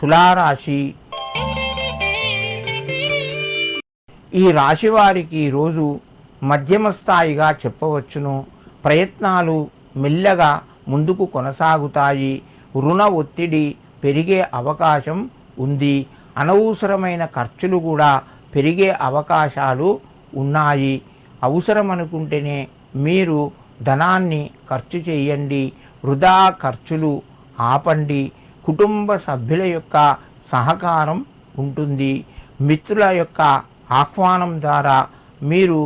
తులారాశి. ఈ రాశి వారికి రోజు మధ్యమ స్థాయిగా చెప్పవచ్చును. ప్రయత్నాలు మెల్లగా ముందుకు కొనసాగుతాయి. రుణ ఒత్తిడి పెరిగే అవకాశం ఉంది. అనవసరమైన ఖర్చులు కూడా పెరిగే అవకాశాలు ఉన్నాయి. అవసరం అనుకుంటేనే మీరు ధనాన్ని ఖర్చు చేయండి. వృధా ఖర్చులు ఆపండి. కుటుంబ సభ్యుల యొక్క సహకారం ఉంటుంది. మిత్రుల యొక్క ఆహ్వానం ద్వారా మీరు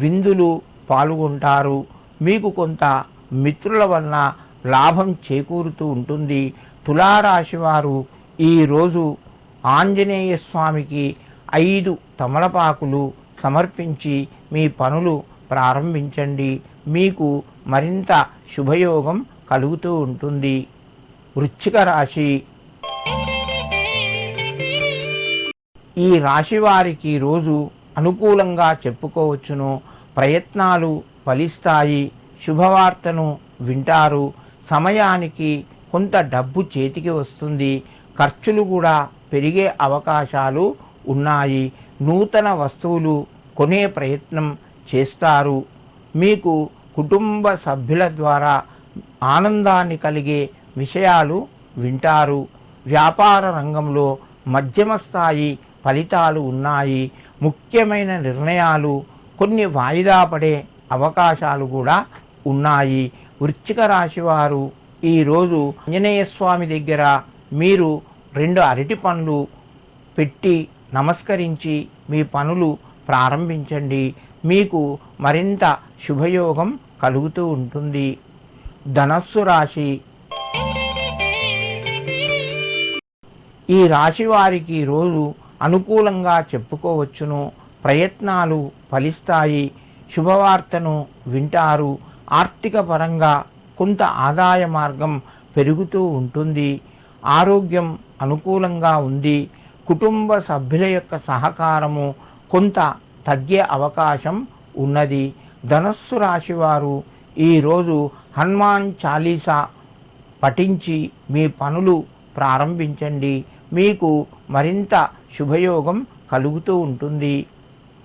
విందులు పాల్గొంటారు. మీకు కొంత మిత్రుల వలన లాభం చేకూరుతూ ఉంటుంది. తులారాశి వారు ఈరోజు ఆంజనేయ స్వామికి 5 తమలపాకులు సమర్పించి మీ పనులు ప్రారంభించండి. మీకు మరింత శుభయోగం కలుగుతూ ఉంటుంది. వృశ్చిక రాశి. ఈ రాశి వారికి రోజు అనుకూలంగా చెప్పుకోవచ్చును. ప్రయత్నాలు ఫలిస్తాయి. శుభవార్తను వింటారు. సమయానికి కొంత డబ్బు చేతికి వస్తుంది. ఖర్చులు కూడా పెరిగే అవకాశాలు ఉన్నాయి. నూతన వస్తువులు కొనే ప్రయత్నం చేస్తారు. మీకు కుటుంబ సభ్యుల ద్వారా ఆనందాన్ని కలిగే విషయాలు వింటారు. వ్యాపార రంగంలో మధ్యమ స్థాయి ఫలితాలు ఉన్నాయి. ముఖ్యమైన నిర్ణయాలు కొన్ని వాయిదా పడే అవకాశాలు కూడా ఉన్నాయి. వృశ్చిక రాశి వారు ఈరోజు ఆంజనేయ స్వామి దగ్గర మీరు 2 అరటి పండ్లు పెట్టి నమస్కరించి మీ పనులు ప్రారంభించండి. మీకు మరింత శుభయోగం కలుగుతూ ఉంటుంది. ధనస్సు రాశి. ఈ రాశి వారికి రోజు అనుకూలంగా చెప్పుకోవచ్చును. ప్రయత్నాలు ఫలిస్తాయి. శుభవార్తను వింటారు. ఆర్థిక పరంగా కొంత ఆదాయ మార్గం పెరుగుతూ ఉంటుంది. ఆరోగ్యం అనుకూలంగా ఉంది. కుటుంబ సభ్యుల యొక్క సహకారము కొంత తగ్గే అవకాశం ఉన్నది. ధనస్సు రాశి వారు ఈరోజు హనుమాన్ చాలీసా పఠించి మీ పనులు ప్రారంభించండి. మీకు మరింత శుభయోగం కలుగుతూ ఉంటుంది.